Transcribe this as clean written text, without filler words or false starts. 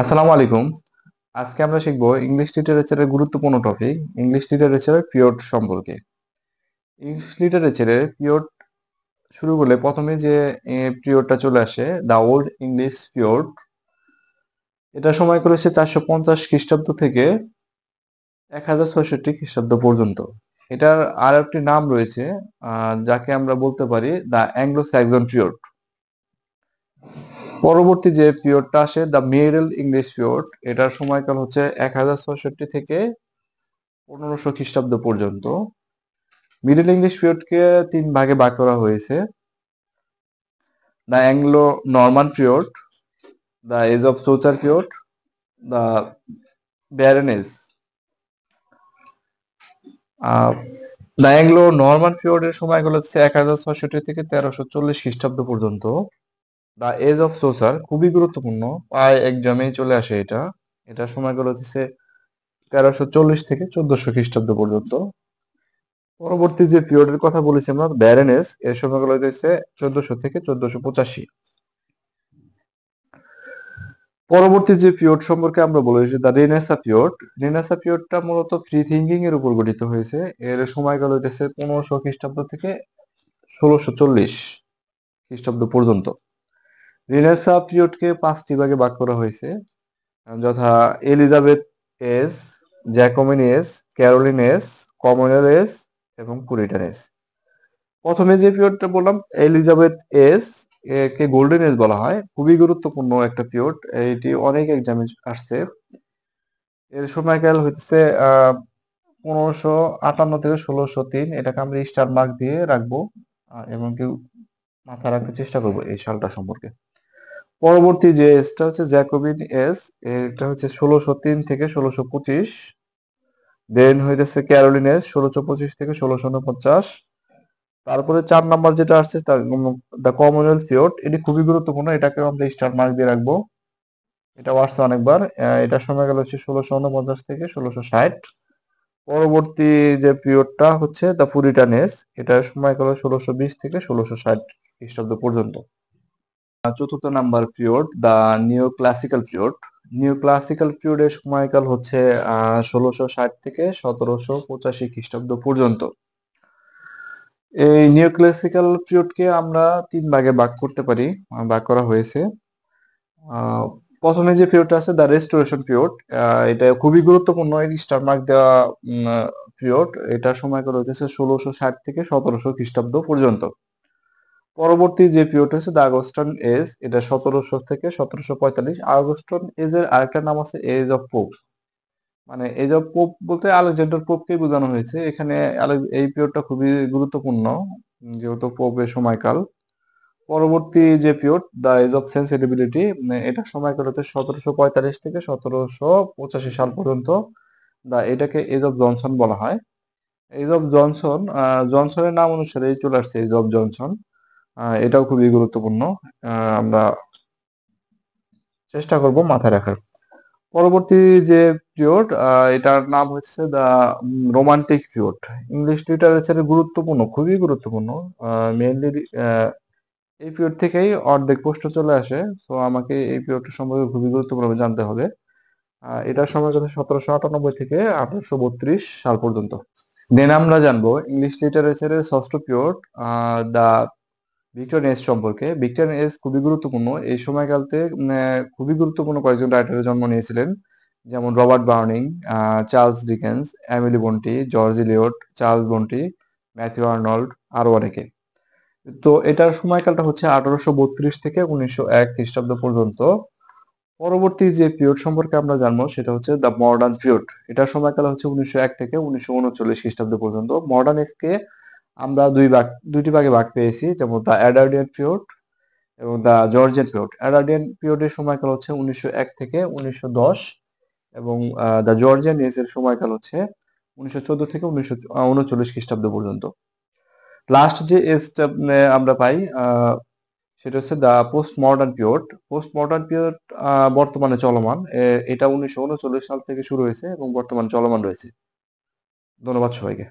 আসসালামু আলাইকুম। আজকে আমরা শিখবো ইংলিশ লিটারেচারের গুরুত্বপূর্ণ টপিক ইংলিশ লিটারেচারের পিরিয়ড সম্পর্কে। ইংলিশ লিটারেচারের পিরিয়ড শুরু করলে প্রথমে যে পিরিয়ডটা চলে আসে দ্য ওল্ড ইংলিশ পিরিয়ড। এটা সময় করেছে 450 খ্রিস্টাব্দ থেকে 1066 খ্রিস্টাব্দ পর্যন্ত। এটার আর একটি নাম রয়েছে যাকে আমরা বলতে পারি দ্য অ্যাংলো স্যাক্সন পিরিয়ড। পরবর্তী যে পিরিয়ডটা আসে দ্য মিডল ইংলিশ পিরিয়ড, এটার সময়কাল হচ্ছে 1066 থেকে 1500 খ্রিস্টাব্দ পর্যন্ত। মিডল ইংলিশ পিরিয়ডকে তিন ভাগে ভাগ করা হয়েছে: the Anglo Norman period, the age of Chaucer period, the barren age. The Anglo Norman পিরিয়ডের সময়গুলো হচ্ছে 1066 থেকে 1340 খ্রিস্টাব্দ পর্যন্ত। দ্য এজ অফ সোচার খুবই গুরুত্বপূর্ণ, প্রায় এক্সামেই চলে আসে এটা। এটার সময়গুলো হচ্ছে 1340 থেকে 1400 খ্রিস্টাব্দ পর্যন্ত। পরবর্তী যে পিরিয়ডের কথা বলেছি আমরা ব্যারন এজ, এর সময়গুলো হচ্ছে 1400 থেকে 1485। পরবর্তী যে পিরিয়ড সম্পর্কে আমরা বলেছি দ্য রেনেসাঁ পিরিয়ড। রেনেসাঁ পিরিয়ডটা মূলত ফ্রি থিঙ্কিং এর উপর গঠিত হয়েছে। এর সময়কাল হইতেছে 1500 খ্রিস্টাব্দ থেকে 1640 খ্রিস্টাব্দ পর্যন্ত। রেনেসাঁ পিরিয়ডকে পাঁচটি ভাগে ভাগ করা হয়েছে, যথা Elizabeth age, Jacobin age, Caroline age, commoner age এবং পুরিটান এজ। প্রথমে যে পিরিয়ডটা বললাম এলিজাবেথ এজ, একে গোল্ডেন এজ বলা হয়। খুবই গুরুত্বপূর্ণ একটা পিরিয়ড, এটি অনেক এক্সামে আসছে। এর সময়কাল হচ্ছে 1558 থেকে 1603। এটাকে আমরা স্টার মার্ক দিয়ে রাখবো এবং কেউ মাথায় রাখার চেষ্টা করবো এই সালটা সম্পর্কে। পরবর্তী যে এজটা হচ্ছে জ্যাকোবিন এজ, এটা হচ্ছে 1603 থেকে 1625। দেন হইতেছে ক্যারোলিন এজ 1625 থেকে 1649। তারপরে 4 নাম্বার যেটা আসছে দ্য কমনওয়েলথ পিরিয়ড, এটি খুবই গুরুত্বপূর্ণ, এটাকে আমরা স্টার মার্ক দিয়ে রাখবো। এটা আসছে অনেকবার। এটার সময়কাল হচ্ছে 1649 থেকে 1660। পরবর্তী যে পিরিয়ডটা হচ্ছে দ্য পুরিটান এজ, এটার সময়কাল 1620 থেকে 1660 খ্রিস্টাব্দ পর্যন্ত। চতুর্থ নাম্বার পিরিয়ড দ্য নিও ক্লাসিক্যাল পিরিয়ড। নিও ক্লাসিক্যাল পিরিয়ডের সময়কাল হচ্ছে 1660 থেকে 1785 খ্রিস্টাব্দ পর্যন্ত। এই নিও ক্লাসিক্যাল পিরিয়ডকে আমরা তিন ভাগে ভাগ করতে পারি, ভাগ করা হয়েছে। আহ, প্রথমে যে পিরিয়ডটা আছে দ্য রেস্টোরেশন পিরিয়ড, এটা খুবই গুরুত্বপূর্ণ, এর স্টার মার্ক দেওয়া পিরিয়ড। এটার সময়কাল হচ্ছে 1660 থেকে 1700 খ্রিস্টাব্দ পর্যন্ত। পরবর্তী যে পিরিয়ড হচ্ছে দ্য আগস্টান এজ, এটা 1700 থেকে 1745। আগস্টন এজের আরেকটা নাম আছে এজ অফ পোপ। মানে এজ অফ পোপ বলতে আলেকজান্ডার পোপকেই বোঝানো হয়েছে এখানে। এই পিরিয়ডটা খুবই গুরুত্বপূর্ণ, যেহেতু পোপের সময়কাল। পরবর্তী যে পিরিয়ড দ্য এজ অফ সেন্সিটিভিলিটি, এটার সময়কাল হচ্ছে 1745 থেকে 1785 সাল পর্যন্ত। এটাকে এজ অফ জনসন বলা হয়। এজ অফ জনসন, জনসনের নাম অনুসারেই চলে আসছে এজ অফ জনসন। এটাও খুবই গুরুত্বপূর্ণ, আমরা চেষ্টা করব মাথায় রাখার। পরবর্তী যে পিরিয়ড, এটার নাম হচ্ছে দ্য রোমান্টিক পিরিয়ড। ইংলিশ লিটারেচারের গুরুত্বপূর্ণ, খুবই গুরুত্বপূর্ণ। মেইনলি এই পিরিয়ড থেকেই অর্ধেক প্রশ্ন চলে আসে, তো আমাকে এই পিরিয়ডটা সম্পর্কে খুবই গুরুত্বপূর্ণ জানতে হবে। এটার সময় কথা 1798 থেকে 1832 সাল পর্যন্ত। দেন আমরা জানবো ইংলিশ লিটারেচারের ষষ্ঠ পিরিয়ড দ্য ভিক্টোরিয়ান এজ সম্পর্কে। ভিক্টোরিয়ান এজ খুবই গুরুত্বপূর্ণ। এই সময়কালতে খুবই গুরুত্বপূর্ণ কয়েকজন রাইটারের জন্ম নিয়েছিলেন, যেমন Robert Browning, Charles Dickens, Emily Bronte, George Eliot, Charles Bronte, Matthew Arnold, আরো অনেকে। তো এটার সময়কালটা হচ্ছে 1832 থেকে 1901 খ্রিস্টাব্দ পর্যন্ত। পরবর্তী যে পিরিয়ড সম্পর্কে আমরা জানবো সেটা হচ্ছে দ্য মডার্ন পিরিয়ড। এটার সময়কাল হচ্ছে 1901 থেকে 1939 খ্রিস্টাব্দ পর্যন্ত। মডার্ন এজকে আমরা দুইটি ভাগে ভাগ পেয়েছি, যেমন দ্য এডার্ডিয়ান পিরিয়ড এবং দ্য জর্জিয়ান পিরিয়ড। এডার্ডিয়ান পিরিয়ডের সময়কাল হচ্ছে 1901 থেকে 1910 এবং দ্য জর্জিয়ান এজের সময়কাল হচ্ছে 1914 থেকে 1939 খ্রিস্টাব্দ পর্যন্ত। লাস্ট যে এজটা আমরা পাই সেটা হচ্ছে the post modern period. Post modern period বর্তমানে চলমান। এটা 1939 সাল থেকে শুরু হয়েছে এবং বর্তমানে চলমান রয়েছে। ধন্যবাদ সবাইকে।